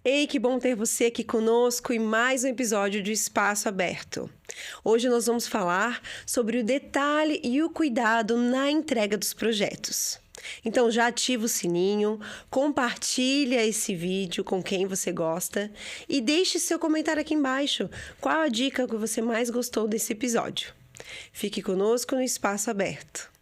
Ei, que bom ter você aqui conosco em mais um episódio de Espaço Aberto. Hoje nós vamos falar sobre o detalhe e o cuidado na entrega dos projetos. Então já ativa o sininho, compartilha esse vídeo com quem você gosta e deixe seu comentário aqui embaixo. Qual a dica que você mais gostou desse episódio? Fique conosco no Espaço Aberto.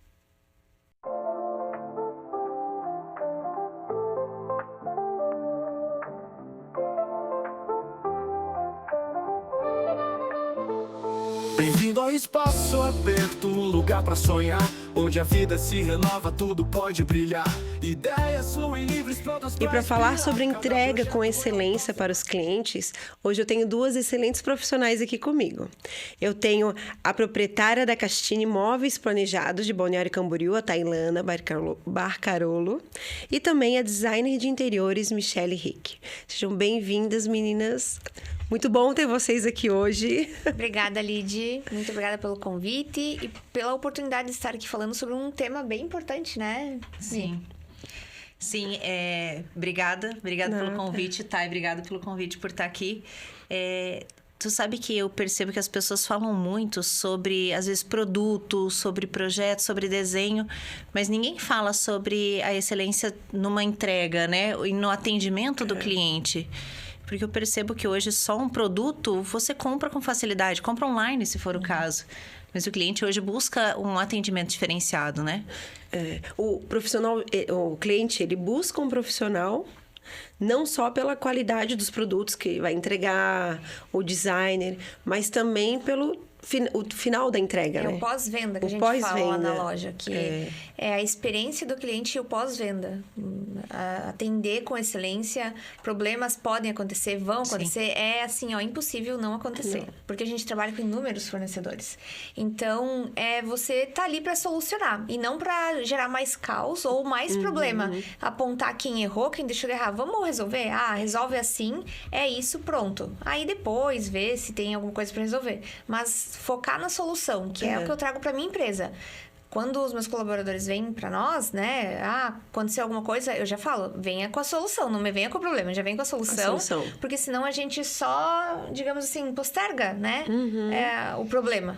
Bem-vindo ao Espaço Aberto, um lugar pra sonhar, onde a vida se renova, tudo pode brilhar. Ideias fluem livres, prontas E para falar sobre entrega com excelência para os clientes, hoje eu tenho duas excelentes profissionais aqui comigo. Eu tenho a proprietária da Castine Móveis Planejados de Balneário Camboriú, a Tailana Barcarolo, e também a designer de interiores, Michele Rick. Sejam bem-vindas, meninas. Muito bom ter vocês aqui hoje. Obrigada, Lid. Muito obrigada pelo convite e pela oportunidade de estar aqui falando sobre um tema bem importante, né? Sim, obrigada pelo convite, Thay, obrigada pelo convite por estar aqui. Tu sabe que eu percebo que as pessoas falam muito sobre, às vezes, produtos, sobre projetos, sobre desenho, mas ninguém fala sobre a excelência numa entrega, né? E no atendimento do cliente. Porque eu percebo que hoje só um produto você compra com facilidade, compra online se for o caso. Mas o cliente hoje busca um atendimento diferenciado, né? O cliente, ele busca um profissional não só pela qualidade dos produtos que vai entregar, o designer, mas também pelo o final da entrega, né? O pós-venda que a gente fala na loja, que é a experiência do cliente e o pós-venda. Atender com excelência, problemas podem acontecer, vão acontecer. Sim. É assim, impossível não acontecer. Não. Porque a gente trabalha com inúmeros fornecedores. Então, você tá ali para solucionar e não para gerar mais caos ou mais problema. Apontar quem errou, quem deixou de errar. Vamos resolver? Resolve assim, é isso, pronto. Aí depois vê se tem alguma coisa para resolver. Mas focar na solução, que é o que eu trago para minha empresa. Quando os meus colaboradores vêm para nós, né? Aconteceu alguma coisa, eu já falo, venha com a solução, não me venha com o problema, já vem com a solução. Porque senão a gente só, digamos assim, posterga, né? O problema.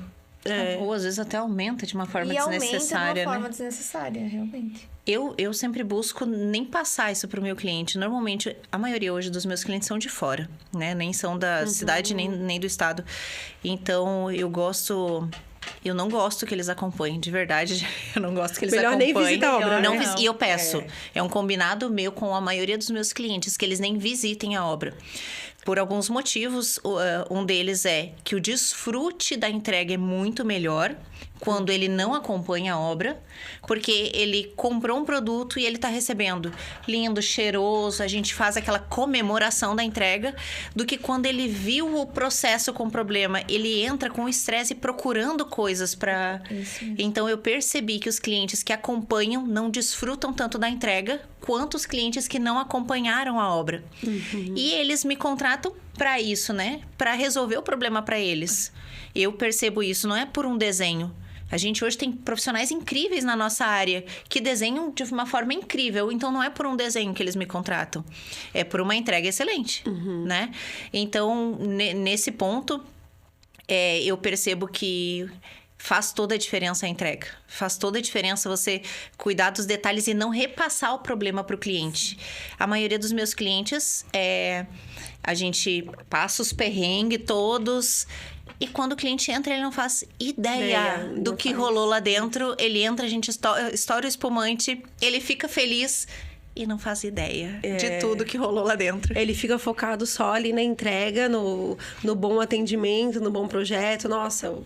Ou às vezes até aumenta de uma forma desnecessária, aumenta de uma forma desnecessária, realmente. Eu sempre busco nem passar isso para o meu cliente. Normalmente, a maioria hoje dos meus clientes são de fora, né? Nem são da cidade, nem do estado. Então, eu não gosto que eles acompanhem, de verdade. Eu não gosto que eles acompanhem. Melhor nem visitar a obra, né? E eu peço. É um combinado meu com a maioria dos meus clientes, que eles nem visitem a obra. Por alguns motivos, um deles é que o desfrute da entrega é muito melhor quando ele não acompanha a obra, porque ele comprou um produto e ele está recebendo lindo, cheiroso, a gente faz aquela comemoração da entrega, do que quando ele viu o processo com problema, ele entra com estresse procurando coisas para... Então, eu percebi que os clientes que acompanham não desfrutam tanto da entrega quanto os clientes que não acompanharam a obra. E eles me contratam para isso, né? Para resolver o problema para eles. Eu percebo isso, não é por um desenho. A gente hoje tem profissionais incríveis na nossa área que desenham de uma forma incrível. Então, não é por um desenho que eles me contratam. É por uma entrega excelente, né? Então, nesse ponto, eu percebo que faz toda a diferença a entrega. Faz toda a diferença você cuidar dos detalhes e não repassar o problema para o cliente. A maioria dos meus clientes, a gente passa os perrengues todos... E quando o cliente entra, ele não faz ideia do que rolou lá dentro. Ele entra, a gente estoura o espumante, ele fica feliz e não faz ideia de tudo que rolou lá dentro. Ele fica focado só ali na entrega, no bom atendimento, no bom projeto. Nossa,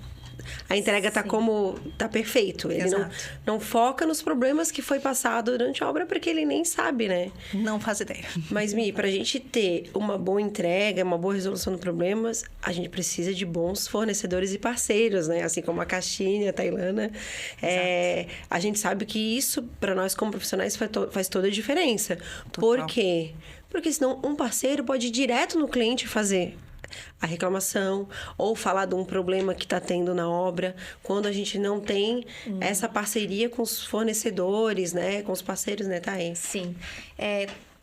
a entrega tá perfeito. Ele não foca nos problemas que foi passado durante a obra, porque ele nem sabe, né? Não faz ideia. Mas, Mi, pra gente ter uma boa entrega, uma boa resolução de problemas, a gente precisa de bons fornecedores e parceiros, né? Assim como a Castine, a Tailana. A gente sabe que isso, para nós como profissionais, faz toda a diferença. Total. Por quê? Porque senão um parceiro pode ir direto no cliente fazer a reclamação ou falar de um problema que está tendo na obra, quando a gente não tem essa parceria com os fornecedores, né? Com os parceiros, né, Thay? Sim.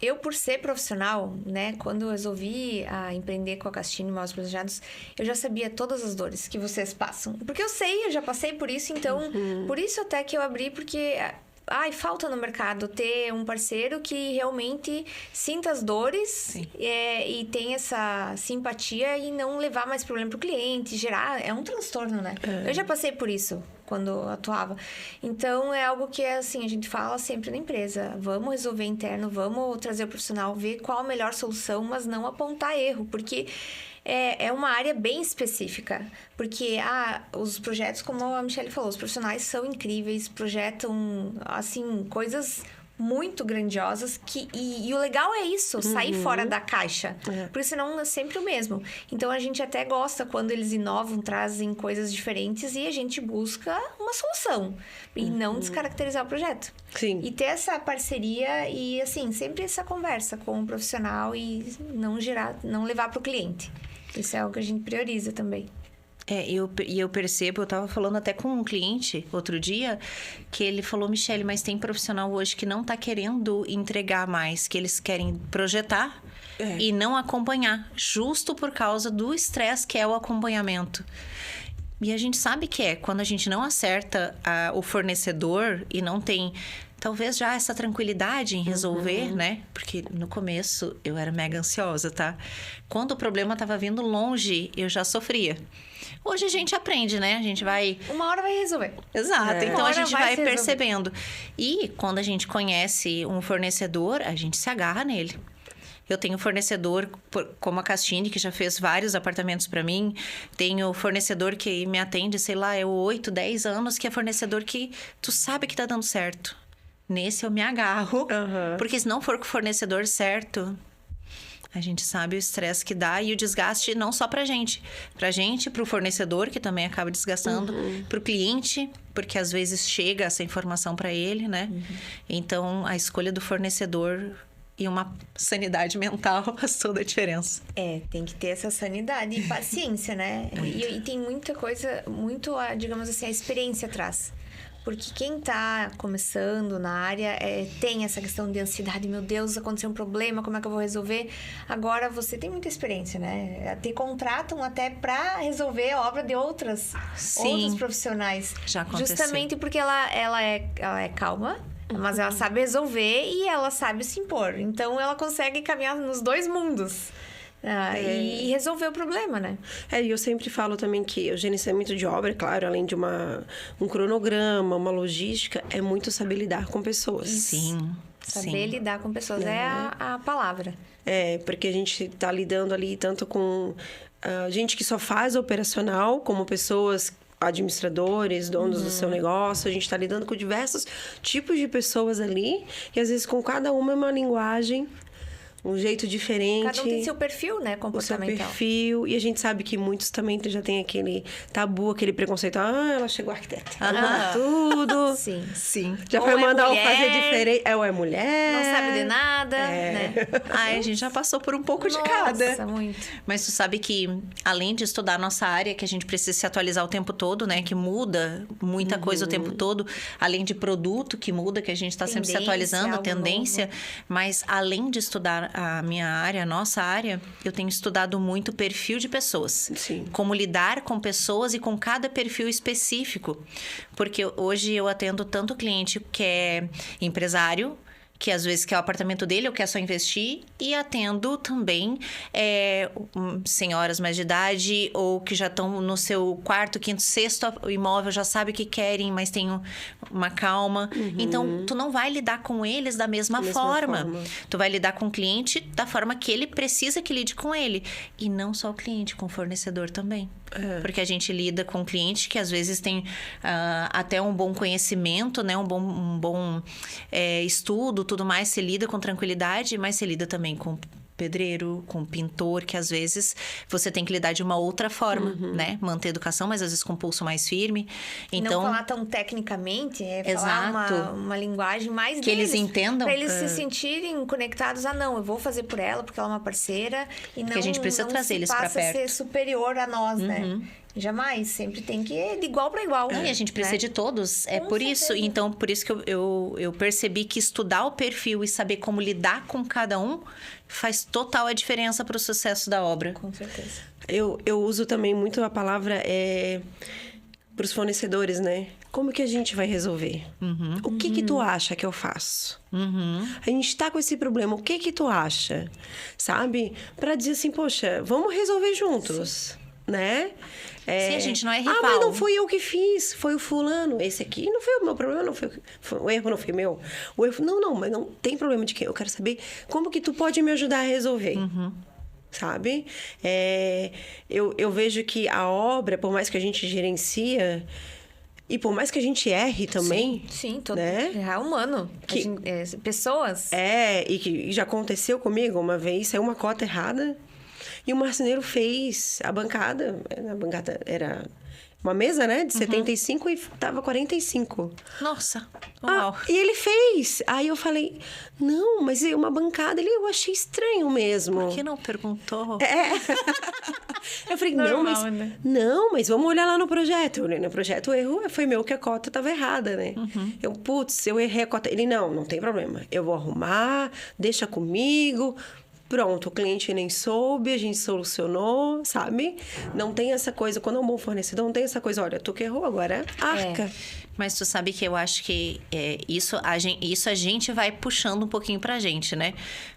Eu, por ser profissional, né, quando eu resolvi empreender com a Castine Móveis Planejados, eu já sabia todas as dores que vocês passam. Porque eu já passei por isso, então, por isso até que eu abri, porque... falta no mercado ter um parceiro que realmente sinta as dores e tenha essa simpatia e não levar mais problema pro cliente, gerar... É um transtorno, né? Eu já passei por isso quando atuava. Então, é algo que, assim, a gente fala sempre na empresa. Vamos resolver interno, vamos trazer o profissional, ver qual a melhor solução, mas não apontar erro, porque... É uma área bem específica, porque os projetos, como a Michelle falou, os profissionais são incríveis, projetam, assim, coisas muito grandiosas, e o legal é isso, sair fora da caixa, porque senão é sempre o mesmo. Então, a gente até gosta quando eles inovam, trazem coisas diferentes e a gente busca uma solução, e não descaracterizar o projeto. Sim. E ter essa parceria e, assim, sempre essa conversa com o profissional e não levar para o cliente. Isso é algo que a gente prioriza também. Eu percebo, eu tava falando até com um cliente outro dia, que ele falou, Michelle, mas tem profissional hoje que não tá querendo entregar mais, que eles querem projetar e não acompanhar, justo por causa do estresse que é o acompanhamento. E a gente sabe que quando a gente não acerta o fornecedor e não tem... Talvez já essa tranquilidade em resolver, né? Porque no começo eu era mega ansiosa, tá? Quando o problema tava vindo longe, eu já sofria. Hoje a gente aprende, né? A gente vai... Uma hora vai resolver. Exato. Então a gente vai percebendo. E quando a gente conhece um fornecedor, a gente se agarra nele. Eu tenho fornecedor como a Castine, que já fez vários apartamentos para mim. Tenho fornecedor que me atende, sei lá, 8, 10 anos, que é fornecedor que tu sabe que tá dando certo. Nesse eu me agarro, porque se não for com o fornecedor certo, a gente sabe o estresse que dá e o desgaste não só pra gente, pro fornecedor, que também acaba desgastando, pro cliente, porque às vezes chega essa informação pra ele, né? Então, a escolha do fornecedor e uma sanidade mental faz toda a diferença. Tem que ter essa sanidade e paciência, né? E tem muita coisa, digamos assim, a experiência atrás. Porque quem tá começando na área tem essa questão de ansiedade. Meu Deus, aconteceu um problema, como é que eu vou resolver? Agora, você tem muita experiência, né? Te contratam até para resolver a obra de outros profissionais. Já aconteceu. Justamente porque ela é calma, mas ela sabe resolver e ela sabe se impor. Então, ela consegue caminhar nos dois mundos. E resolver o problema, né? E eu sempre falo também que o gerenciamento de obra, claro, além de um cronograma, uma logística, é muito saber lidar com pessoas. Sim. Saber lidar com pessoas é a palavra. Porque a gente tá lidando ali tanto com gente que só faz operacional, como pessoas... administradores, donos do seu negócio, a gente está lidando com diversos tipos de pessoas ali, e às vezes com cada uma é uma linguagem, um jeito diferente. Cada um tem seu perfil, né, comportamental. O seu perfil, e a gente sabe que muitos também já tem aquele tabu, aquele preconceito. Ela chegou arquiteta, ela tudo. Sim. Já foi mandar fazer diferente. Ou é mulher. Não sabe de nada, né? A gente já passou por um pouco de cada. Nossa, muito. Mas tu sabe que, além de estudar a nossa área, que a gente precisa se atualizar o tempo todo, né? Que muda muita coisa o tempo todo. Além de produto que muda, que a gente está sempre se atualizando, tendência. Novo. Mas, além de estudar a minha área, a nossa área, eu tenho estudado muito perfil de pessoas. Sim. Como lidar com pessoas e com cada perfil específico. Porque hoje eu atendo tanto cliente que é empresário, que às vezes quer o apartamento dele ou quer só investir, e atendo também senhoras mais de idade ou que já estão no seu quarto, quinto, sexto imóvel, já sabe o que querem, mas tem uma calma. Então, tu não vai lidar com eles da mesma forma. Tu vai lidar com o cliente da forma que ele precisa que lide com ele. E não só o cliente, com o fornecedor também. Porque a gente lida com cliente que às vezes tem até um bom conhecimento, né? Um bom estudo, tudo mais, se lida com tranquilidade, mas se lida também com pedreiro, com pintor, que às vezes você tem que lidar de uma outra forma, né? Manter a educação, mas às vezes com um pulso mais firme. Então, não falar tão tecnicamente, exato, falar uma linguagem mais que deles, eles entendam. Pra eles se sentirem conectados. Não, eu vou fazer por ela, porque ela é uma parceira. E não, que a gente precisa trazer eles pra perto. Não se passa a ser superior a nós, né? Jamais. Sempre tem que ir de igual para igual. E a gente precisa de todos. Com por certeza. isso. Então, por isso que eu percebi que estudar o perfil e saber como lidar com cada um faz total a diferença para o sucesso da obra. Com certeza. Eu uso também muito a palavra para os fornecedores, né? Como que a gente vai resolver? O que tu acha que eu faço? A gente tá com esse problema, o que tu acha? Sabe? Para dizer assim, poxa, vamos resolver juntos, né? Sim, a gente não é rival. Mas não fui eu que fiz, foi o fulano. Esse aqui não foi o meu problema, não foi o erro não foi meu. O erro, não, mas não tem problema de quem. Eu quero saber como que tu pode me ajudar a resolver. Sabe? Eu vejo que a obra, por mais que a gente gerencia, e por mais que a gente erre também... Sim, todo né? É humano. Pessoas. E que já aconteceu comigo uma vez, saiu uma cota errada, e o marceneiro fez a bancada era uma mesa, né, de 75 e tava 45. Nossa, uau. E ele fez. Aí eu falei, não, mas é uma bancada. Eu achei estranho mesmo. Por que não perguntou? Eu falei, Normal, né? mas vamos olhar lá no projeto. Eu olhei no projeto, o erro foi meu, que a cota tava errada, né? Eu errei a cota. Ele, não tem problema. Eu vou arrumar, deixa comigo. Pronto, o cliente nem soube, a gente solucionou, sabe? Não tem essa coisa, quando é um bom fornecedor, não tem essa coisa, olha, tu que errou, agora arca. Mas tu sabe que eu acho que isso a gente vai puxando um pouquinho pra gente, né?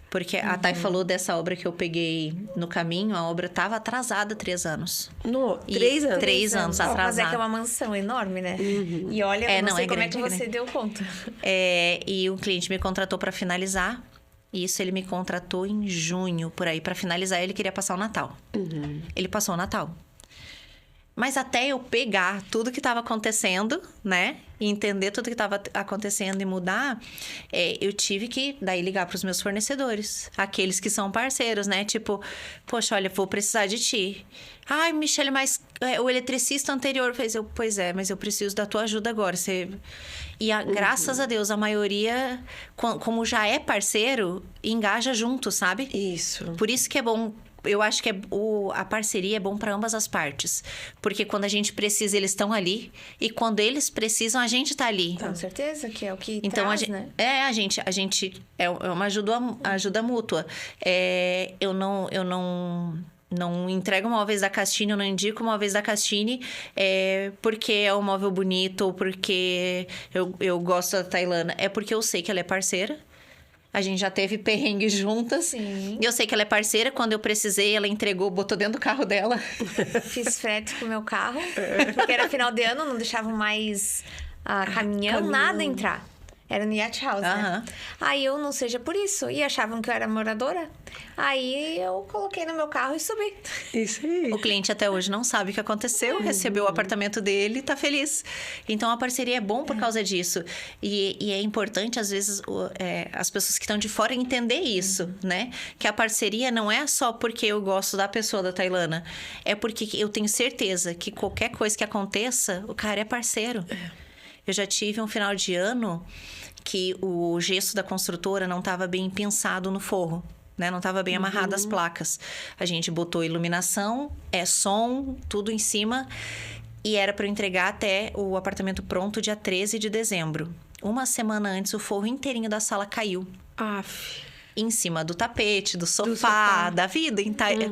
Porque a Thay falou dessa obra que eu peguei no caminho, a obra tava atrasada 3 anos. 3 anos? 3 anos atrasada. Mas é que é uma mansão enorme, né? E olha, não sei como é que você deu conta. E o cliente me contratou pra finalizar. Isso ele me contratou em junho, por aí. Pra finalizar, ele queria passar o Natal. Ele passou o Natal. Mas até eu pegar tudo que estava acontecendo, né? E entender tudo que estava acontecendo e mudar, eu tive que daí ligar para os meus fornecedores. Aqueles que são parceiros, né? Tipo, poxa, olha, vou precisar de ti. Ai, Michele, mas o eletricista anterior fez... Pois é, mas eu preciso da tua ajuda agora. Graças a Deus, a maioria, como já é parceiro, engaja junto, sabe? Isso. Por isso que é bom... Eu acho que a parceria é bom para ambas as partes. Porque quando a gente precisa, eles estão ali. E quando eles precisam, a gente tá ali. Com certeza, que é o que então, traz, né? A gente... É uma ajuda mútua. Eu não entrego móveis da Castine, eu não indico móveis da Castine porque é um móvel bonito ou porque eu gosto da Tailana. É porque eu sei que ela é parceira. A gente já teve perrengue juntas. Sim. E eu sei que ela é parceira. Quando eu precisei, ela entregou, botou dentro do carro dela. Fiz frete pro meu carro. Porque era final de ano, não deixavam mais caminhão, nada entrar. Era no Yacht House, né? Aí eu, não seja por isso. E achavam que eu era moradora. Aí eu coloquei no meu carro e subi. Isso aí. O cliente até hoje não sabe o que aconteceu. Recebeu o apartamento dele e tá feliz. Então, a parceria é bom por causa disso. E é importante, às vezes, as pessoas que estão de fora entender isso, né? Que a parceria não é só porque eu gosto da pessoa da Tailana. É porque eu tenho certeza que qualquer coisa que aconteça, o cara é parceiro. Eu já tive um final de ano que o gesso da construtora não estava bem pensado no forro, né? Não estava bem amarrado as placas. A gente botou iluminação, som, tudo em cima. E era para eu entregar até o apartamento pronto dia 13 de dezembro. Uma semana antes, o forro inteirinho da sala caiu. Em cima do tapete, do sofá, da vida.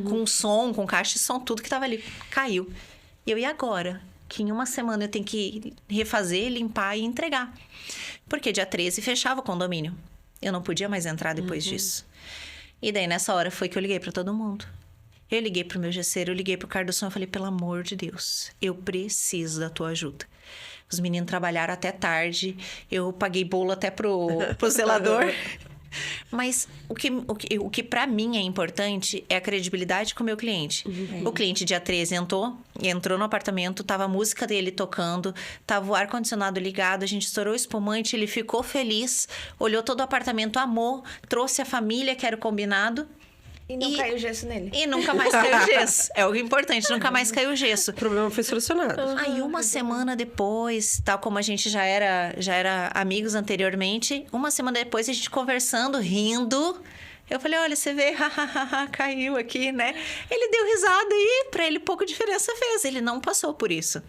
Com som, com caixa de som, tudo que estava ali caiu. E agora? Que em uma semana eu tenho que refazer, limpar e entregar. Porque dia 13 fechava o condomínio. Eu não podia mais entrar depois disso. E daí, nessa hora, foi que eu liguei pra todo mundo. Eu liguei pro meu gesseiro, eu liguei pro Cardoso, eu falei, pelo amor de Deus, eu preciso da tua ajuda. Os meninos trabalharam até tarde, eu paguei bolo até pro zelador. Mas o que para mim é importante é a credibilidade com o meu cliente. O cliente dia 13 entrou no apartamento, tava a música dele tocando, tava o ar-condicionado ligado, a gente estourou o espumante, ele ficou feliz, olhou todo o apartamento, amou, trouxe a família, que era o combinado. E não caiu o gesso nele. E nunca mais caiu o gesso. É o importante, nunca mais caiu o gesso. O problema foi solucionado. Aí uma semana depois, tal como a gente já era amigos anteriormente, uma semana depois a gente conversando, rindo. Eu falei, olha, você vê, caiu aqui, né? Ele deu risada e pra ele pouca diferença fez. Ele não passou por isso.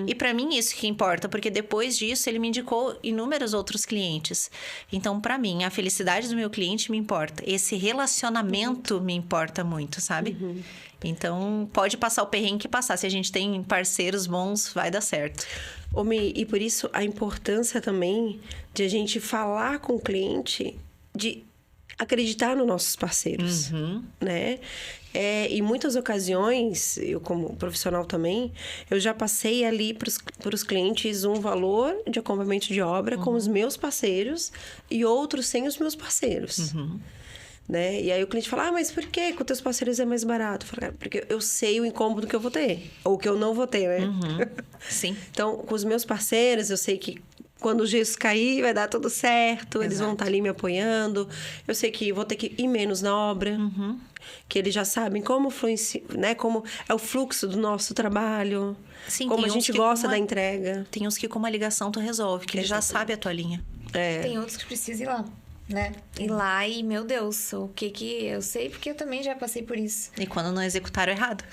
E pra mim isso que importa, porque depois disso ele me indicou inúmeros outros clientes. Então, pra mim, a felicidade do meu cliente me importa. Esse relacionamento me importa muito, sabe? Então, pode passar o perrengue que passar. Se a gente tem parceiros bons, vai dar certo. Ô, Mi, e por isso a importância também de a gente falar com o cliente, de acreditar nos nossos parceiros, né? Em muitas ocasiões, eu como profissional também, eu já passei ali para os clientes um valor de acompanhamento de obra com os meus parceiros e outros sem os meus parceiros. Né? E aí o cliente fala, mas por que com os teus parceiros é mais barato? Eu falo, porque eu sei o incômodo que eu vou ter, ou que eu não vou ter, né? Sim. Então, com os meus parceiros, eu sei que quando o gesso cair, vai dar tudo certo. Eles vão estar ali me apoiando. Eu sei que vou ter que ir menos na obra. Que eles já sabem como influencia, né? Como é o fluxo do nosso trabalho. Sim, como a gente gosta da entrega. Tem uns que com uma ligação tu resolve, que ele já sabe a tua linha. Tem outros que precisam ir lá, né? Ir lá e, meu Deus, o que eu sei, porque eu também já passei por isso. E quando não executaram errado.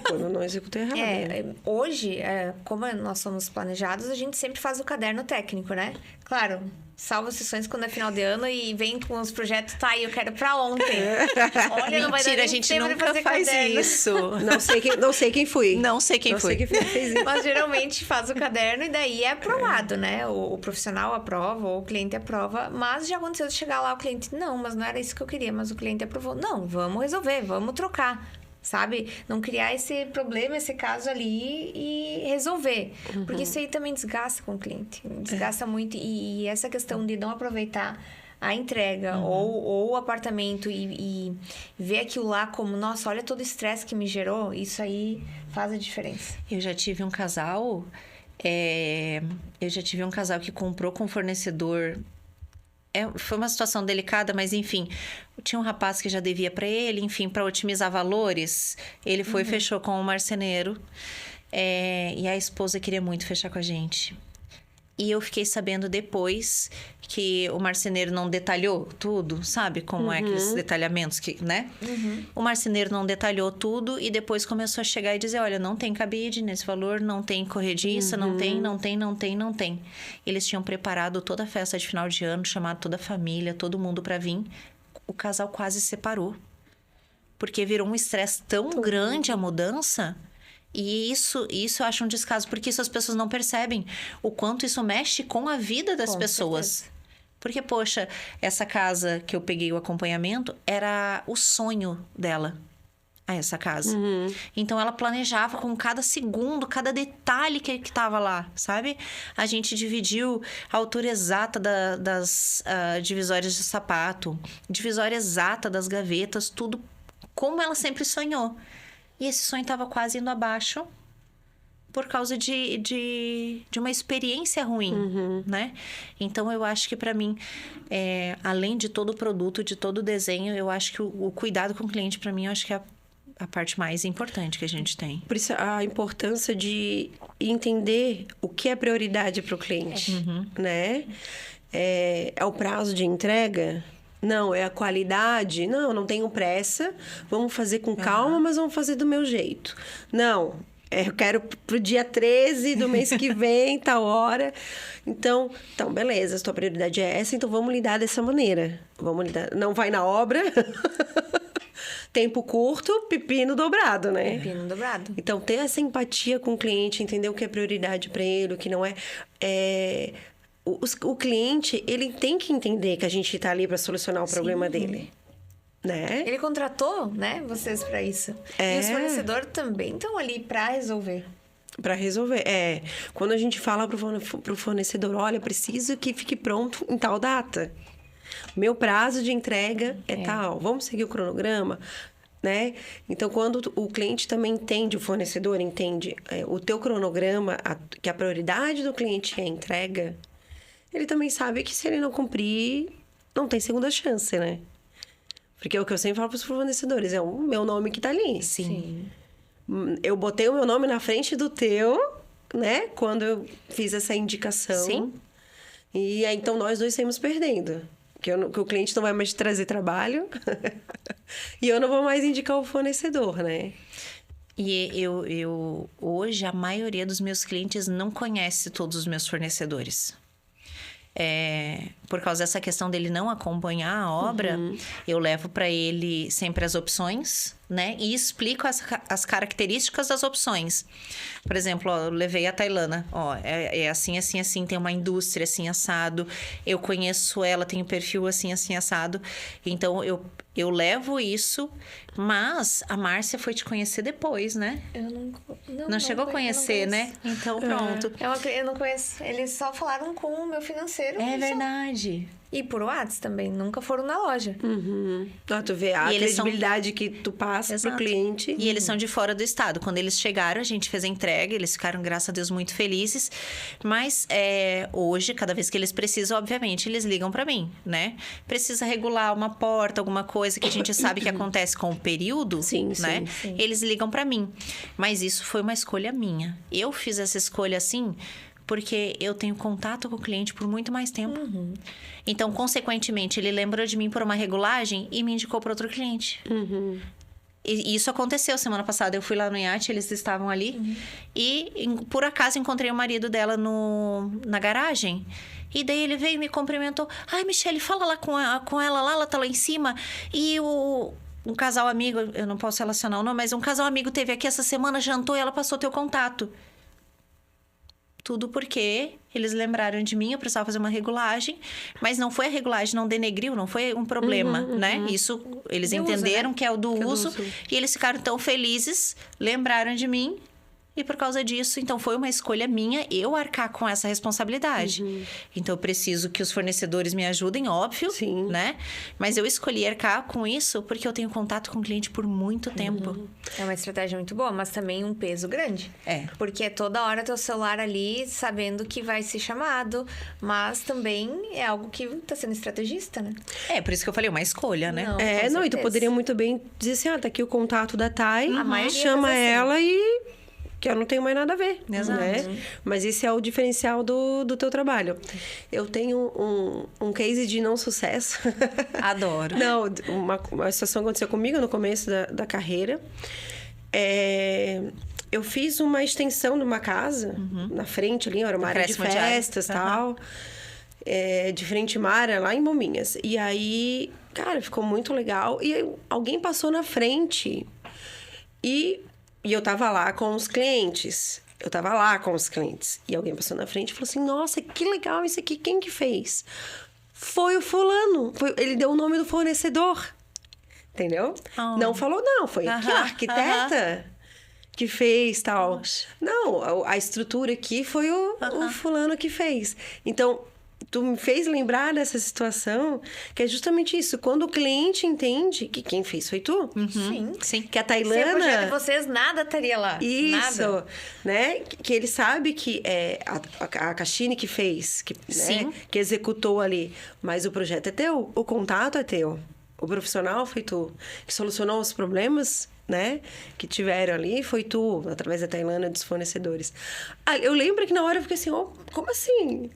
Quando não executei errado. Hoje, como nós somos planejados, a gente sempre faz o caderno técnico, né? Claro, salvo sessões quando é final de ano e vem com os projetos, eu quero pra ontem. Olha, não vai dar Mentira, a gente nunca faz isso. Não sei quem fui. Não sei quem foi. Fez isso. Mas geralmente faz o caderno e daí é aprovado, né? O profissional aprova ou o cliente aprova. Mas já aconteceu de chegar lá o cliente, não, mas não era isso que eu queria, mas o cliente aprovou. Não, vamos resolver, vamos trocar. Sabe? Não criar esse problema, esse caso ali e resolver. Porque isso aí também desgasta com o cliente. Desgasta muito. E essa questão de não aproveitar a entrega ou o apartamento e ver aquilo lá como, nossa, olha todo o estresse que me gerou, isso aí faz a diferença. Eu já tive um casal... que comprou com um fornecedor... foi uma situação delicada, mas enfim, tinha um rapaz que já devia para ele, enfim, para otimizar valores, ele foi e fechou com um marceneiro, e a esposa queria muito fechar com a gente. E eu fiquei sabendo depois que o marceneiro não detalhou tudo, sabe? Como é aqueles detalhamentos que, né? O marceneiro não detalhou tudo e depois começou a chegar e dizer, olha, não tem cabide nesse valor, não tem corrediça, não tem. Eles tinham preparado toda a festa de final de ano, chamado toda a família, todo mundo para vir. O casal quase separou. Porque virou um estresse tão grande a mudança... E isso eu acho um descaso, porque isso as pessoas não percebem. O quanto isso mexe com a vida das pessoas. Certeza. Porque, poxa, essa casa que eu peguei o acompanhamento era o sonho dela. Essa casa. Então, ela planejava com cada segundo, cada detalhe que estava lá, sabe? A gente dividiu a altura exata das divisórias de sapato, divisória exata das gavetas, tudo como ela sempre sonhou. E esse sonho estava quase indo abaixo por causa de uma experiência ruim, né? Então, eu acho que para mim, além de todo o produto, de todo o desenho, eu acho que o cuidado com o cliente, para mim, eu acho que é a parte mais importante que a gente tem. Por isso, a importância de entender o que é prioridade para o cliente, né? É o prazo de entrega... Não, é a qualidade. Não tenho pressa. Vamos fazer com calma, mas vamos fazer do meu jeito. Não, eu quero pro dia 13 do mês que vem, tal hora. Então, beleza, a tua prioridade é essa, então vamos lidar dessa maneira. Vamos lidar. Não vai na obra. Tempo curto, pepino dobrado, né? Pepino dobrado. Então, ter essa empatia com o cliente, entender o que é prioridade para ele, o que não é... O cliente, ele tem que entender que a gente está ali para solucionar o problema dele, né? Ele contratou, né, vocês para isso. E os fornecedores também estão ali para resolver. Para resolver, Quando a gente fala pro fornecedor, olha, preciso que fique pronto em tal data. Meu prazo de entrega é tal. Vamos seguir o cronograma, né? Então, quando o cliente também entende, o fornecedor entende o teu cronograma, que a prioridade do cliente é a entrega... Ele também sabe que se ele não cumprir, não tem segunda chance, né? Porque é o que eu sempre falo para os fornecedores, é o meu nome que tá ali. Sim. Eu botei o meu nome na frente do teu, né? Quando eu fiz essa indicação. Sim. E aí, então, nós dois saímos perdendo. Que o cliente não vai mais trazer trabalho. E eu não vou mais indicar o fornecedor, né? E hoje, a maioria dos meus clientes não conhece todos os meus fornecedores. Por causa dessa questão dele não acompanhar a obra, eu levo para ele sempre as opções, né? E explico as características das opções. Por exemplo, eu levei a Tailana. É assim, assim, assim. Tem uma indústria assim, assado. Eu conheço ela, tem um perfil assim, assim, assado. Então, eu levo isso. Mas a Márcia foi te conhecer depois, né? Eu não chegou a conhecer, né? Então, pronto. Eu não conheço. Eles só falaram com o meu financeiro. É verdade. E por WhatsApp também, nunca foram na loja. Tu vê a E eles credibilidade que tu passa pro cliente. E eles são de fora do estado. Quando eles chegaram, a gente fez a entrega. Eles ficaram, graças a Deus, muito felizes. Mas hoje, cada vez que eles precisam, obviamente, eles ligam para mim, né? Precisa regular uma porta, alguma coisa que a gente sabe que acontece com o período, Sim, né? sim. Eles ligam para mim. Mas isso foi uma escolha minha. Eu fiz essa escolha assim porque eu tenho contato com o cliente por muito mais tempo. Então, consequentemente, ele lembrou de mim por uma regulagem e me indicou para outro cliente. E isso aconteceu semana passada. Eu fui lá no iate, eles estavam ali. E, por acaso, encontrei o marido dela na garagem. E daí ele veio e me cumprimentou. Ai, Michele, fala lá com ela lá, ela tá lá em cima. E um casal amigo, eu não posso relacionar o nome, mas um casal amigo teve aqui essa semana, jantou e ela passou teu contato. Tudo porque eles lembraram de mim, eu precisava fazer uma regulagem, mas não foi a regulagem, não denegriu, não foi um problema, né? Isso eles entenderam, né? Que é o do uso, e eles ficaram tão felizes, lembraram de mim, e por causa disso, então foi uma escolha minha eu arcar com essa responsabilidade. Então eu preciso que os fornecedores me ajudem, óbvio, né? Mas eu escolhi arcar com isso porque eu tenho contato com o cliente por muito tempo. É uma estratégia muito boa, mas também um peso grande. Porque é toda hora teu celular ali, sabendo que vai ser chamado, mas também é algo que tá sendo estrategista, né? Por isso que eu falei, uma escolha, né? Não, e tu poderia muito bem dizer assim, tá aqui o contato da Thay, chama assim. ela e... que eu não tenho mais nada a ver, Exato. né? Mas esse é o diferencial do teu trabalho. Eu tenho um case de não sucesso. Adoro. Não, uma situação aconteceu comigo no começo da carreira. Eu fiz uma extensão de uma casa, na frente ali, era uma área de festas e tal. De frente mar, lá em Bombinhas. E aí, cara, ficou muito legal. E aí, alguém passou na frente e eu tava lá com os clientes. E alguém passou na frente e falou assim, nossa, que legal isso aqui. Quem que fez? Foi o fulano. Ele deu o nome do fornecedor. Entendeu? Não falou, não. Foi aqui a arquiteta que fez, tal. Nossa. Não, a estrutura aqui foi o fulano que fez. Então, tu me fez lembrar dessa situação, que é justamente isso. Quando o cliente entende que quem fez foi tu. Sim. Que a Tailana... Sem o projeto de vocês, nada estaria lá. Isso, nada. Né? Que ele sabe que é a Caixine que fez, né? Que executou ali. Mas o projeto é teu, o contato é teu. O profissional foi tu. Que solucionou os problemas, né? Que tiveram ali, foi tu, através da Tailana e dos fornecedores. Eu lembro que na hora eu fiquei assim, como assim?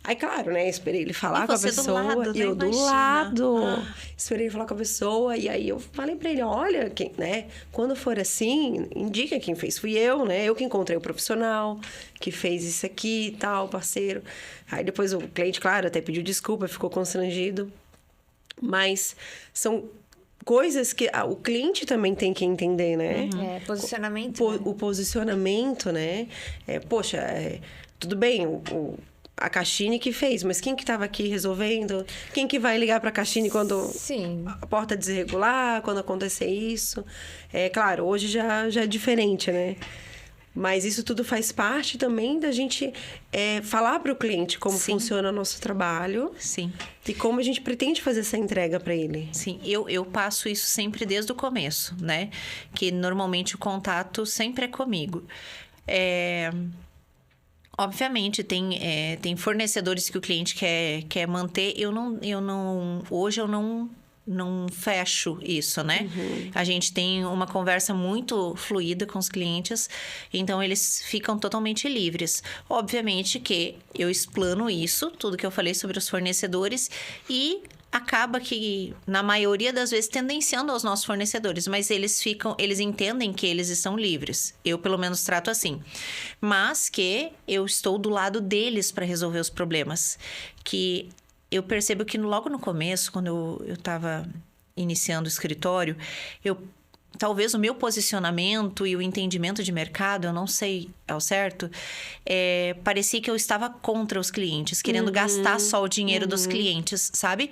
Aí, claro, né? Esperei ele falar com a pessoa. Do lado, e eu né? do lado. Esperei ele falar com a pessoa. E aí, eu falei pra ele, olha, né? Quando for assim, indica quem fez. Fui eu, né? Eu que encontrei o profissional que fez isso aqui e tal, parceiro. Aí, depois o cliente, claro, até pediu desculpa, ficou constrangido. Mas são coisas que o cliente também tem que entender, né? Posicionamento. O posicionamento, né? Tudo bem, a Caixine que fez, mas quem que estava aqui resolvendo? Quem que vai ligar para a Caixine quando a porta desregular, quando acontecer isso? Claro, hoje já é diferente, né? Mas isso tudo faz parte também da gente falar para o cliente como funciona o nosso trabalho. Sim. E como a gente pretende fazer essa entrega para ele. Sim, eu passo isso sempre desde o começo, né? Que normalmente o contato sempre é comigo. Obviamente, tem fornecedores que o cliente quer manter. Hoje eu não fecho isso, né? A gente tem uma conversa muito fluida com os clientes, então eles ficam totalmente livres. Obviamente que eu explano isso, tudo que eu falei sobre os fornecedores, e acaba que, na maioria das vezes, tendenciando aos nossos fornecedores, mas eles entendem que eles estão livres. Eu, pelo menos, trato assim. Mas que eu estou do lado deles para resolver os problemas. Que eu percebo que logo no começo, quando eu estava iniciando o escritório, talvez o meu posicionamento e o entendimento de mercado, eu não sei ao certo, parecia que eu estava contra os clientes, querendo gastar só o dinheiro dos clientes, sabe?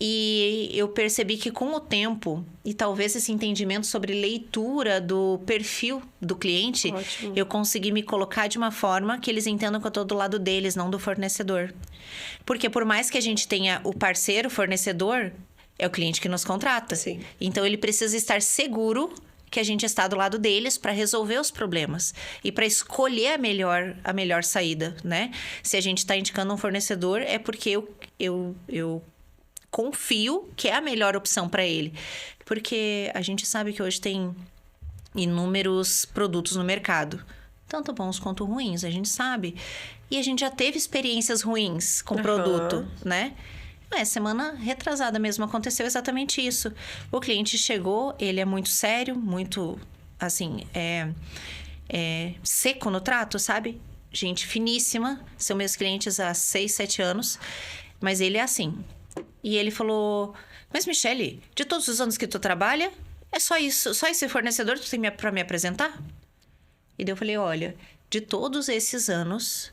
E eu percebi que com o tempo, e talvez esse entendimento sobre leitura do perfil do cliente, eu consegui me colocar de uma forma que eles entendam que eu estou do lado deles, não do fornecedor. Porque por mais que a gente tenha o parceiro, o fornecedor, é o cliente que nos contrata. Sim. Então, ele precisa estar seguro que a gente está do lado deles para resolver os problemas e para escolher a melhor saída, né? Se a gente está indicando um fornecedor, é porque eu confio que é a melhor opção para ele. Porque a gente sabe que hoje tem inúmeros produtos no mercado, tanto bons quanto ruins, a gente sabe. E a gente já teve experiências ruins com o produto, né? Semana retrasada mesmo aconteceu exatamente isso. O cliente chegou, ele é muito sério, muito, assim, seco no trato, sabe? Gente finíssima, são meus clientes há 6, 7 anos, mas ele é assim. E ele falou, mas Michele, de todos os anos que tu trabalha, é só isso, só esse fornecedor tu tem pra me apresentar? E daí eu falei, olha, de todos esses anos,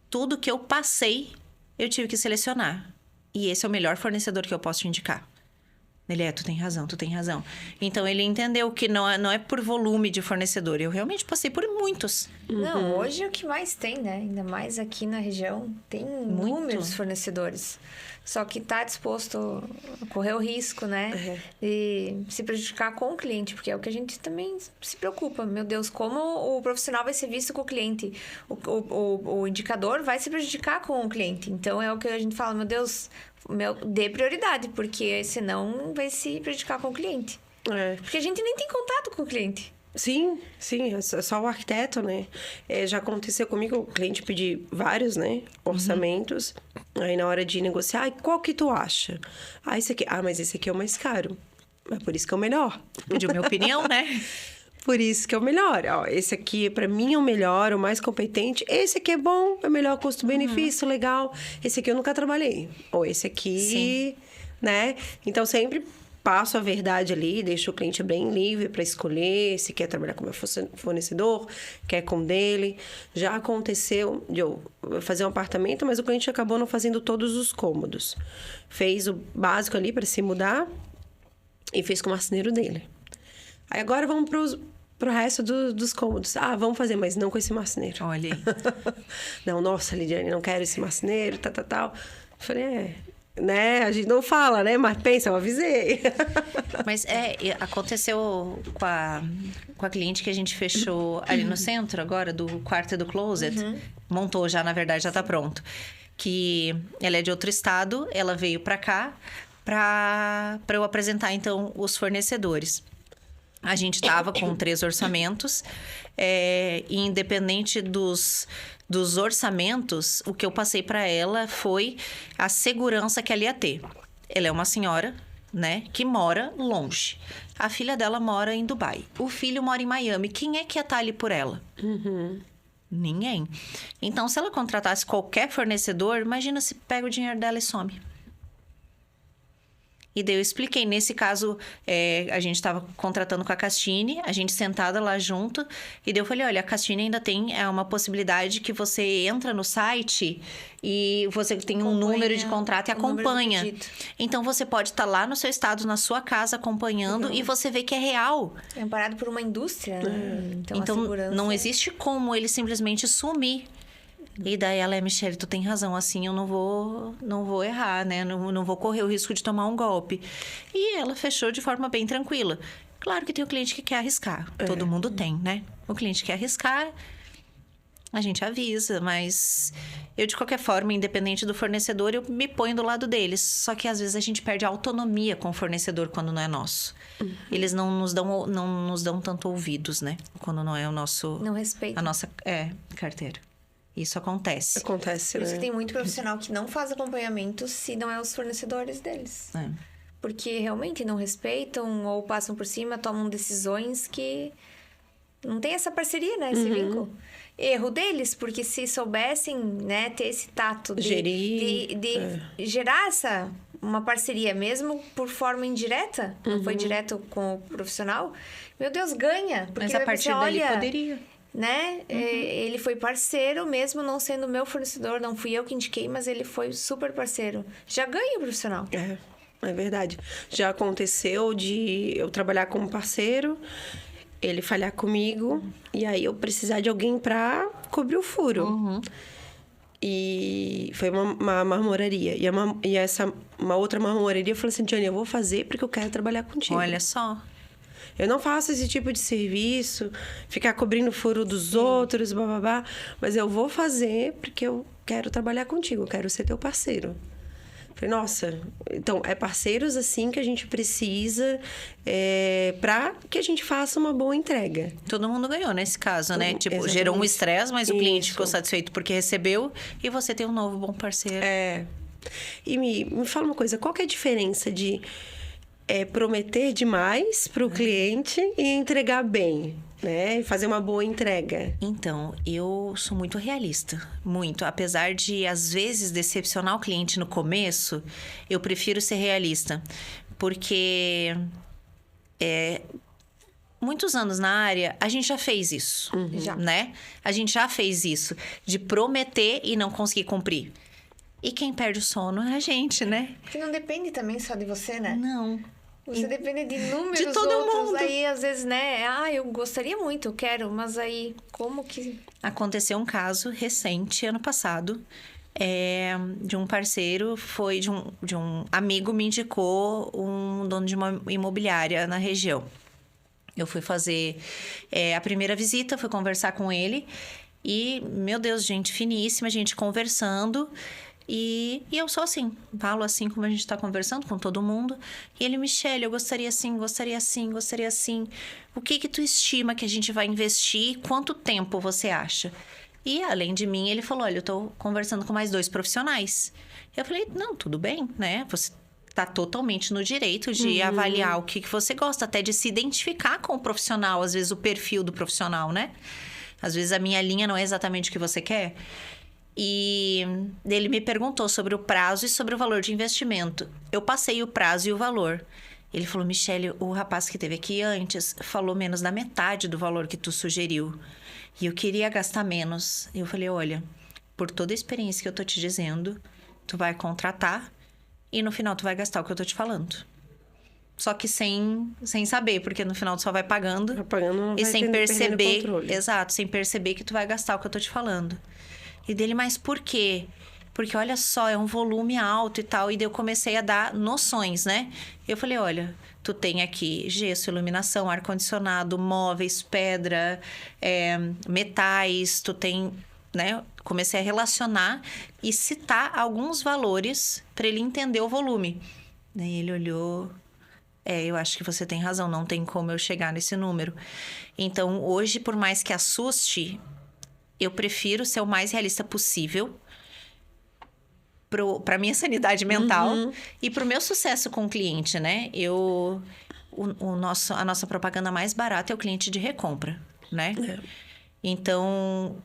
tudo que eu passei, eu tive que selecionar. E esse é o melhor fornecedor que eu posso te indicar. Ele tu tem razão, tu tem razão. Então, ele entendeu que não é por volume de fornecedor. Eu realmente passei por muitos. Não, hoje é o que mais tem, né? Ainda mais aqui na região. Tem inúmeros fornecedores. Só que tá disposto a correr o risco, né? De se prejudicar com o cliente. Porque é o que a gente também se preocupa. Meu Deus, como o profissional vai ser visto com o cliente? O indicador vai se prejudicar com o cliente. Então, é o que a gente fala, meu Deus, dê prioridade. Porque senão vai se prejudicar com o cliente. Porque a gente nem tem contato com o cliente. Sim, é só o arquiteto, né? Já aconteceu comigo, o cliente pedir vários, né? Orçamentos. Aí, na hora de negociar, qual que tu acha? Esse aqui. Mas esse aqui é o mais caro. Mas por isso que é o melhor. Pediu minha opinião, né? Por isso que é o melhor. Esse aqui, pra mim, é o melhor, o mais competente. Esse aqui é bom, é o melhor custo-benefício, legal. Esse aqui eu nunca trabalhei. Ou esse aqui, sim, né? Então, sempre passo a verdade ali, deixo o cliente bem livre para escolher se quer trabalhar com o meu fornecedor, quer com o dele. Já aconteceu de eu fazer um apartamento, mas o cliente acabou não fazendo todos os cômodos. Fez o básico ali para se mudar e fez com o marceneiro dele. Aí agora vamos pro resto dos cômodos. Vamos fazer, mas não com esse marceneiro. Olha aí. Não, nossa, Lidiane, não quero esse marceneiro, tal. Falei, né? A gente não fala, né? Mas pensa, eu avisei. Mas aconteceu com a cliente que a gente fechou ali no centro agora, do quarto e do closet. Montou já, na verdade, já tá pronto. Que ela é de outro estado, ela veio pra cá pra eu apresentar, então, os fornecedores. A gente tava com 3 orçamentos, e independente dos orçamentos, o que eu passei para ela foi a segurança que ela ia ter. Ela é uma senhora, né, que mora longe. A filha dela mora em Dubai. O filho mora em Miami. Quem é que ia estar ali por ela? Ninguém. Então, se ela contratasse qualquer fornecedor, imagina se pega o dinheiro dela e some. E daí eu expliquei. Nesse caso, a gente estava contratando com a Castine, a gente sentada lá junto. E daí eu falei, olha, a Castine ainda tem uma possibilidade que você entra no site e você tem um número de contrato e acompanha. Então, você pode estar lá no seu estado, na sua casa, acompanhando e você vê que é real. É amparado por uma indústria, né? Então não existe como ele simplesmente sumir. E daí ela, Michele, tu tem razão, assim eu não vou errar, né? Não vou correr o risco de tomar um golpe. E ela fechou de forma bem tranquila. Claro que tem o cliente que quer arriscar. Todo mundo tem, né? O cliente quer arriscar. a gente avisa, mas eu, de qualquer forma, independente do fornecedor, eu me ponho do lado deles. Só que, às vezes, a gente perde a autonomia com o fornecedor quando não é nosso. Eles não nos dão tanto ouvidos, né? Quando não é o nosso... Não respeitam. A nossa carteira. Isso acontece. Acontece, Por isso né? que tem muito profissional que não faz acompanhamento se não é os fornecedores deles. É. Porque realmente não respeitam ou passam por cima, tomam decisões que não tem essa parceria, né? Esse vínculo. Erro deles, porque se soubessem, né, ter esse tato de gerar uma parceria, mesmo por forma indireta, não foi direto com o profissional, meu Deus, ganha. Porque Mas a partir dali poderia. Né? Ele foi parceiro, mesmo não sendo meu fornecedor, não fui eu que indiquei, mas ele foi super parceiro. Já ganha o profissional. É verdade. Já aconteceu de eu trabalhar como parceiro, ele falhar comigo, e aí eu precisar de alguém pra cobrir o furo. E foi uma marmoraria. E uma outra marmoraria falou assim, Diane, eu vou fazer porque eu quero trabalhar contigo. Olha só. Eu não faço esse tipo de serviço, ficar cobrindo o furo dos outros, bababá, mas eu vou fazer porque eu quero trabalhar contigo, eu quero ser teu parceiro. Falei, nossa, então, é parceiros assim que a gente precisa para que a gente faça uma boa entrega. Todo mundo ganhou nesse caso, né? Tipo, exatamente. Gerou um estresse, mas o cliente ficou satisfeito porque recebeu e você tem um novo bom parceiro. E me fala uma coisa, qual que é a diferença de prometer demais para o cliente e entregar bem? Né? Fazer uma boa entrega. Então, eu sou muito realista. Muito. Apesar de, às vezes, decepcionar o cliente no começo, eu prefiro ser realista. Porque... muitos anos na área, a gente já fez isso. Né? A gente já fez isso. De prometer e não conseguir cumprir. E quem perde o sono é a gente, né? Que não depende também só de você, né? Não. Você depende de inúmeros de todo outros. Mundo. Aí, às vezes, né? Eu gostaria muito, eu quero. Mas aí, como que... Aconteceu um caso recente, ano passado, de um parceiro, foi de um amigo me indicou um dono de uma imobiliária na região. Eu fui fazer a primeira visita, fui conversar com ele. E, meu Deus, gente finíssima, gente conversando... E eu sou assim, falo assim como a gente tá conversando com todo mundo. E ele, Michele, eu gostaria assim, gostaria assim, gostaria assim. O que tu estima que a gente vai investir? Quanto tempo você acha? E, além de mim, ele falou, olha, eu tô conversando com mais 2 profissionais. Eu falei, não, tudo bem, né? Você tá totalmente no direito de avaliar o que você gosta. Até de se identificar com o profissional, às vezes o perfil do profissional, né? Às vezes a minha linha não é exatamente o que você quer. E ele me perguntou sobre o prazo e sobre o valor de investimento. Eu passei o prazo e o valor. Ele falou, Michele, o rapaz que esteve aqui antes falou menos da metade do valor que tu sugeriu. E eu queria gastar menos. E eu falei, olha, por toda a experiência que eu tô te dizendo, tu vai contratar e no final tu vai gastar o que eu tô te falando. Só que sem saber, porque no final tu só vai pagando. Não e vai sem perceber. Exato, sem perceber que tu vai gastar o que eu tô te falando. E dele, mas por quê? Porque olha só, é um volume alto e tal. E daí eu comecei a dar noções, né? Eu falei, olha, tu tem aqui gesso, iluminação, ar-condicionado, móveis, pedra, metais, tu tem, né? Comecei a relacionar e citar alguns valores para ele entender o volume. Daí ele olhou... eu acho que você tem razão, não tem como eu chegar nesse número. Então, hoje, por mais que assuste... Eu prefiro ser o mais realista possível para minha sanidade mental e para o meu sucesso com o cliente, né? A nossa propaganda mais barata é o cliente de recompra, né? Então,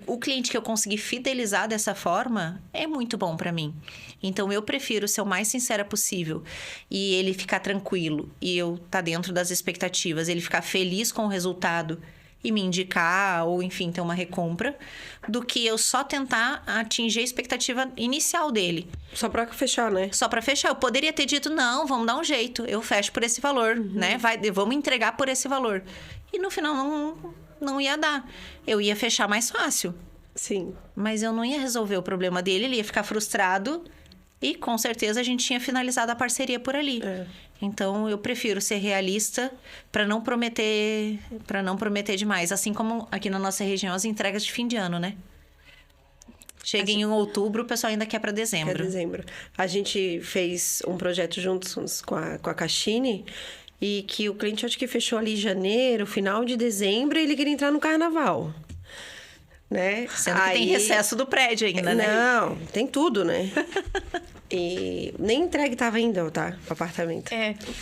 o cliente que eu consegui fidelizar dessa forma é muito bom para mim. Então, eu prefiro ser o mais sincera possível e ele ficar tranquilo e eu tá dentro das expectativas, ele ficar feliz com o resultado e me indicar, ou enfim, ter uma recompra, do que eu só tentar atingir a expectativa inicial dele. Só pra fechar, né? Só pra fechar. Eu poderia ter dito, não, vamos dar um jeito, eu fecho por esse valor, né? Vamos entregar por esse valor. E no final não ia dar. Eu ia fechar mais fácil. Sim. Mas eu não ia resolver o problema dele, ele ia ficar frustrado... E, com certeza, a gente tinha finalizado a parceria por ali. Então, eu prefiro ser realista para não prometer demais. Assim como aqui na nossa região, as entregas de fim de ano, né? Chega em outubro, o pessoal ainda quer para dezembro. Quer dezembro. A gente fez um projeto juntos com a Cassini e que o cliente, acho que fechou ali em janeiro, final de dezembro, e ele queria entrar no carnaval. Né? Sendo que tem recesso do prédio ainda, né? Não, tem tudo, né? E nem entregue tava ainda, tá? O apartamento.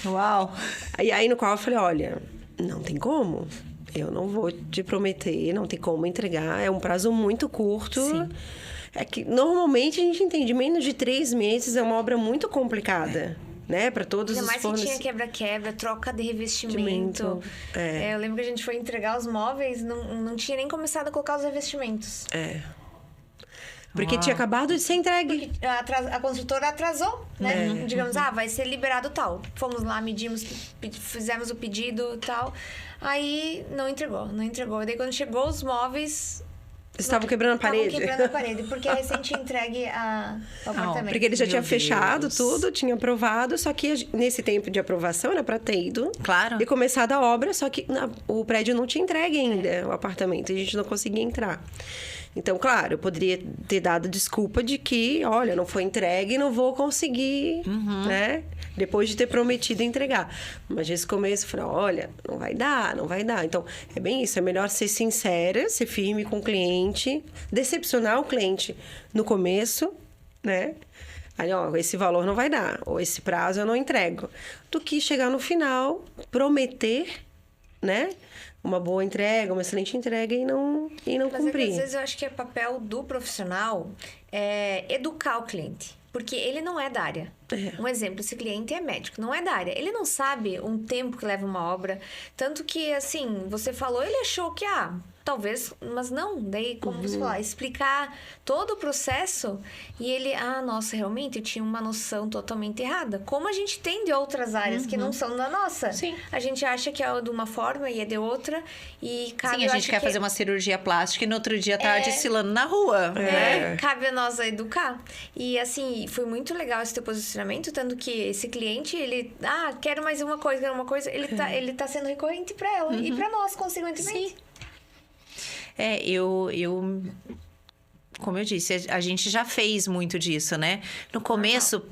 Uau! E aí, no qual eu falei, olha, não tem como. Eu não vou te prometer, não tem como entregar. É um prazo muito curto. Sim. É que, normalmente, a gente entende, menos de 3 meses é uma obra muito complicada. Né? Para todos os fornecedores. Ainda mais que tinha quebra-quebra, troca de revestimento. Eu lembro que a gente foi entregar os móveis, não tinha nem começado a colocar os revestimentos. Porque tinha acabado de ser entregue. Porque a construtora atrasou, né? Digamos, vai ser liberado tal. Fomos lá, medimos, fizemos o pedido e tal. Aí não entregou. E daí quando chegou os móveis... Estavam quebrando a parede. Estavam quebrando a parede, porque a recente entregue ao apartamento. Porque ele já tinha fechado tudo, tinha aprovado, só que nesse tempo de aprovação era para ter ido. Claro. E começado a obra, só que o prédio não tinha entregue ainda, o apartamento, e a gente não conseguia entrar. Então, claro, eu poderia ter dado desculpa de que, olha, não foi entregue, não vou conseguir, né? Depois de ter prometido entregar. Mas nesse começo, eu falei, olha, não vai dar. Então, é bem isso. É melhor ser sincera, ser firme com o cliente, decepcionar o cliente no começo, né? Aí, esse valor não vai dar, ou esse prazo eu não entrego. Do que chegar no final, prometer, né? Uma boa entrega, uma excelente entrega e não cumprir. Às vezes eu acho que é papel do profissional educar o cliente. Porque ele não é da área. Um exemplo, esse cliente é médico, não é da área. Ele não sabe um tempo que leva uma obra. Tanto que, assim, você falou, ele achou que, talvez, mas não. Daí, como você falou, explicar todo o processo e ele, nossa, realmente eu tinha uma noção totalmente errada. Como a gente tem de outras áreas que não são da nossa. Sim. A gente acha que é de uma forma e é de outra. E cabe, sim, a gente quer fazer uma cirurgia plástica e no outro dia tá desfilando na rua. Cabe a nós a educar. E, assim, foi muito legal esse teu posicionamento, tanto que esse cliente, ele, quero mais uma coisa, ele tá sendo recorrente para ela e para nós, consequentemente. Sim. Eu como eu disse, a gente já fez muito disso, né? No começo,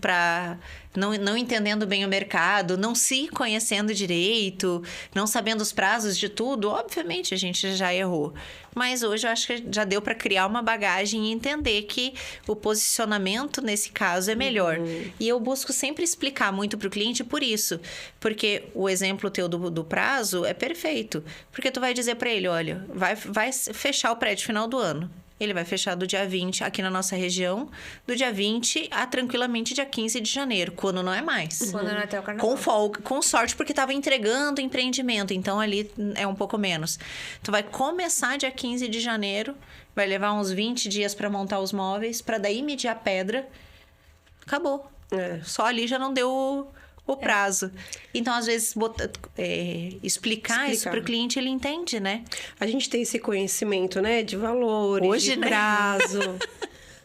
não entendendo bem o mercado, não se conhecendo direito, não sabendo os prazos de tudo, obviamente a gente já errou. Mas hoje eu acho que já deu para criar uma bagagem e entender que o posicionamento nesse caso é melhor. E eu busco sempre explicar muito para o cliente por isso. Porque o exemplo teu do prazo é perfeito. Porque tu vai dizer para ele, olha, vai fechar o prédio final do ano. Ele vai fechar do dia 20 aqui na nossa região, do dia 20 a tranquilamente dia 15 de janeiro, quando não é mais. Quando não é até o carnaval. Com folga, com sorte, porque estava entregando empreendimento, então ali é um pouco menos. Tu vai começar dia 15 de janeiro, vai levar uns 20 dias para montar os móveis, para daí medir a pedra. Acabou. Só ali já não deu o prazo. Então, às vezes, explicar isso para o cliente, ele entende, né? A gente tem esse conhecimento, né? De valores, hoje, de prazo.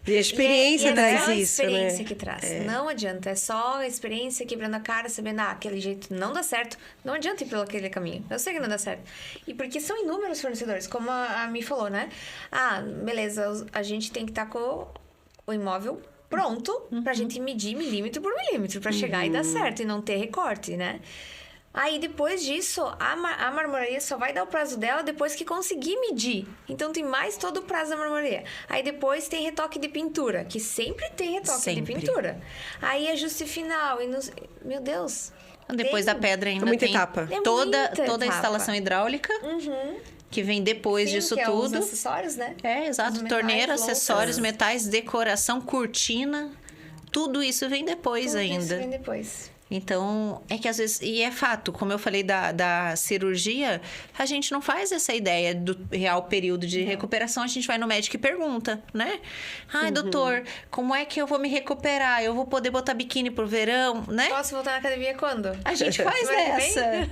E a experiência traz isso, né? É a experiência que traz. Não adianta. É só a experiência quebrando a cara, sabendo, aquele jeito não dá certo. Não adianta ir pelo aquele caminho. Eu sei que não dá certo. E porque são inúmeros fornecedores, como a Mi falou, né? Beleza, a gente tem que estar com o imóvel pronto pra gente medir milímetro por milímetro pra chegar e dar certo e não ter recorte, né? Aí, depois disso, a marmoraria só vai dar o prazo dela depois que conseguir medir. Então, tem mais todo o prazo da marmoraria. Aí, depois tem retoque de pintura, que sempre tem retoque de pintura. Aí, ajuste final. Meu Deus! Depois da pedra ainda muita tem etapa. Toda a instalação hidráulica. Que vem depois disso que tudo. É os acessórios, né? Exato. Torneira, acessórios, metais, decoração, cortina. Tudo isso vem depois ainda. Isso vem depois. Então, é que às vezes... E é fato, como eu falei da cirurgia, a gente não faz essa ideia do real período de recuperação. A gente vai no médico e pergunta, né? Doutor, como é que eu vou me recuperar? Eu vou poder botar biquíni pro verão, né? Posso voltar na academia quando? A gente faz essa.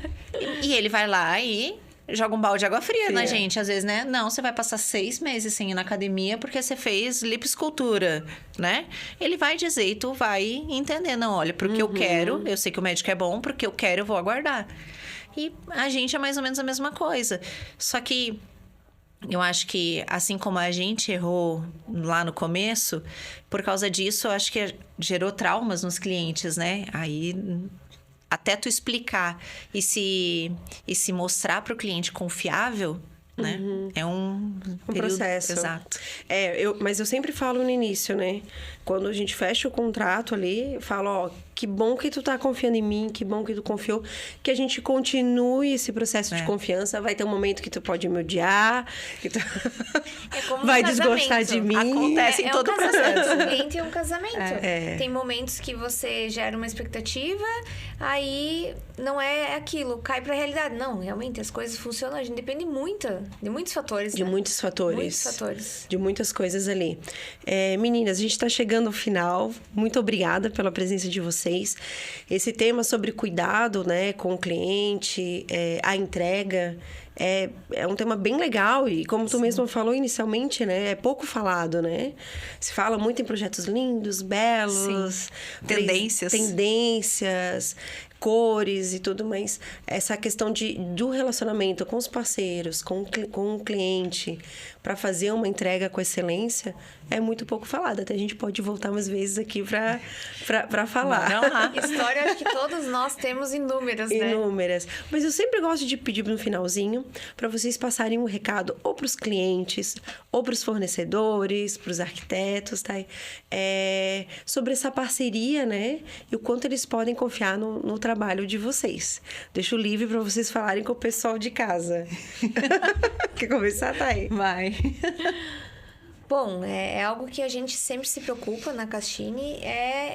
E ele vai lá e joga um balde de água fria na gente, às vezes, né? Não, você vai passar 6 meses sem ir na academia porque você fez lipoescultura, né? Ele vai dizer e tu vai entender. Não, olha, porque eu quero, eu sei que o médico é bom, porque eu quero, eu vou aguardar. E a gente é mais ou menos a mesma coisa. Só que eu acho que, assim como a gente errou lá no começo, por causa disso, eu acho que gerou traumas nos clientes, né? Aí, até tu explicar e se mostrar para o cliente confiável, né? É um processo. Exato. Mas eu sempre falo no início, né? Quando a gente fecha o contrato ali, eu falo, ó, que bom que tu tá confiando em mim, que bom que tu confiou, que a gente continue esse processo de confiança. Vai ter um momento que tu pode me odiar, que tu vai desgostar de mim. Acontece em todo o processo. Um cliente é um casamento. Tem momentos que você gera uma expectativa, aí não é aquilo, cai pra realidade. Não, realmente, as coisas funcionam, a gente depende muito de muitos fatores. De muitos fatores. Muitos fatores. De muitas coisas ali. Meninas, a gente tá chegando ao final. Muito obrigada pela presença de vocês. Esse tema sobre cuidado, né, com o cliente, a entrega, é um tema bem legal e, como tu mesma falou inicialmente, né, é pouco falado, né? Se fala muito em projetos lindos, belos, tendências, cores e tudo, mas essa questão do relacionamento com os parceiros, com o cliente, para fazer uma entrega com excelência, é muito pouco falada. Até a gente pode voltar umas vezes aqui para falar. História, acho que todos nós temos inúmeras, né? Inúmeras. Mas eu sempre gosto de pedir no finalzinho para vocês passarem um recado ou para os clientes, ou para os fornecedores, para os arquitetos, tá? Sobre essa parceria, né? E o quanto eles podem confiar no trabalho de vocês. Deixo livre para vocês falarem com o pessoal de casa. Quer começar, Thay? Vai. Bom, é algo que a gente sempre se preocupa na Castine,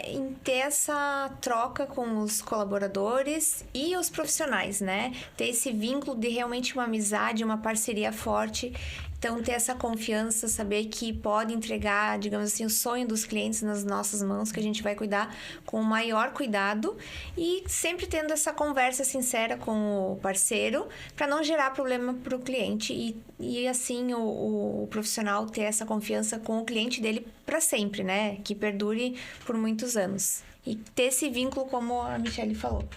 em ter essa troca com os colaboradores e os profissionais, né? Ter esse vínculo de realmente uma amizade, uma parceria forte. Então, ter essa confiança, saber que pode entregar, digamos assim, o sonho dos clientes nas nossas mãos, que a gente vai cuidar com o maior cuidado e sempre tendo essa conversa sincera com o parceiro para não gerar problema para o cliente e assim, o profissional ter essa confiança com o cliente dele para sempre, né? Que perdure por muitos anos. E ter esse vínculo, como a Michelle falou.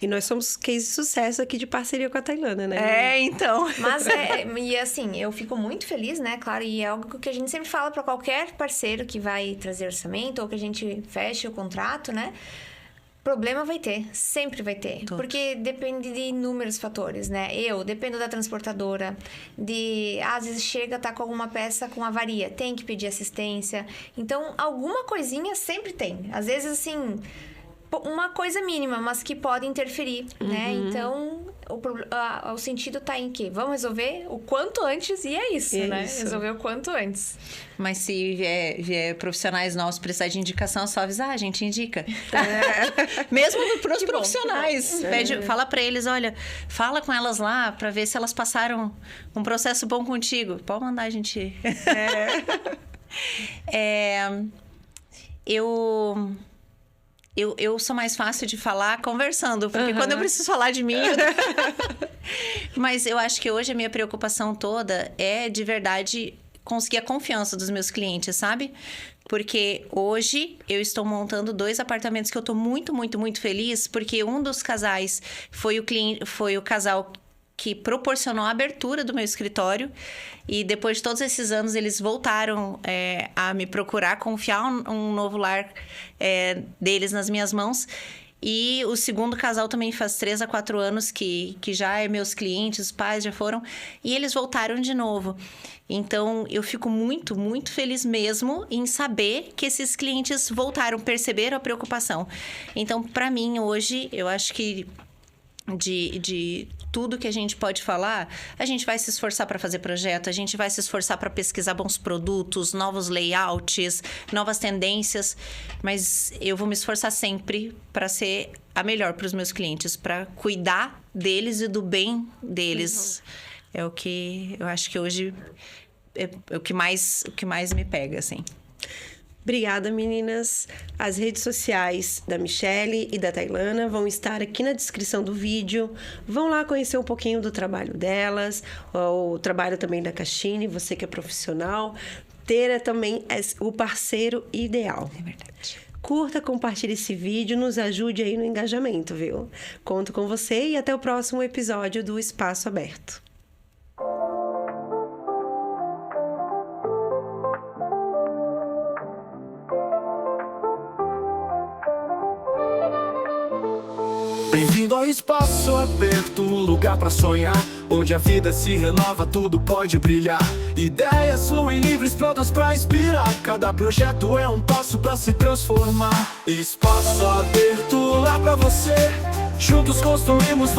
E nós somos case de sucesso aqui de parceria com a Tailândia, né? Então. Mas, e assim, eu fico muito feliz, né? Claro, e é algo que a gente sempre fala para qualquer parceiro que vai trazer orçamento ou que a gente feche o contrato, né? Problema vai ter, sempre vai ter. Porque depende de inúmeros fatores, né? Eu dependo da transportadora, às vezes chega, tá com alguma peça com avaria, tem que pedir assistência. Então, alguma coisinha sempre tem. Às vezes, assim, uma coisa mínima, mas que pode interferir, né? Então, o sentido tá em que vamos resolver o quanto antes e é isso, né? Resolver o quanto antes. Mas se vier profissionais novos precisar de indicação, é só avisar, a gente indica. Mesmo para os profissionais. Fala para eles, olha, fala com elas lá para ver se elas passaram um processo bom contigo. Pode mandar a gente. Eu sou mais fácil de falar conversando, porque quando eu preciso falar de mim... Mas eu acho que hoje a minha preocupação toda é, de verdade, conseguir a confiança dos meus clientes, sabe? Porque hoje eu estou montando 2 apartamentos que eu estou muito, muito, muito feliz, porque um dos casais foi o casal que proporcionou a abertura do meu escritório. E depois de todos esses anos, eles voltaram a me procurar, confiar um novo lar deles nas minhas mãos. E o segundo casal também faz 3 a 4 anos que já é meus clientes, os pais já foram. E eles voltaram de novo. Então, eu fico muito, muito feliz mesmo em saber que esses clientes voltaram, perceberam a preocupação. Então, para mim, hoje, eu acho que de tudo que a gente pode falar, a gente vai se esforçar para fazer projeto, a gente vai se esforçar para pesquisar bons produtos, novos layouts, novas tendências, mas eu vou me esforçar sempre para ser a melhor para os meus clientes, para cuidar deles e do bem deles. É o que eu acho que hoje é o que mais me pega, assim. Obrigada, meninas. As redes sociais da Michele e da Tailana vão estar aqui na descrição do vídeo. Vão lá conhecer um pouquinho do trabalho delas, o trabalho também da Caixine, você que é profissional. Ter também o parceiro ideal. É verdade. Curta, compartilhe esse vídeo, nos ajude aí no engajamento, viu? Conto com você e até o próximo episódio do Espaço Aberto. Bem-vindo ao Espaço Aberto, lugar pra sonhar, onde a vida se renova, tudo pode brilhar. Ideias fluem livres, prontas pra inspirar. Cada projeto é um passo pra se transformar. Espaço Aberto, lá pra você, juntos construímos.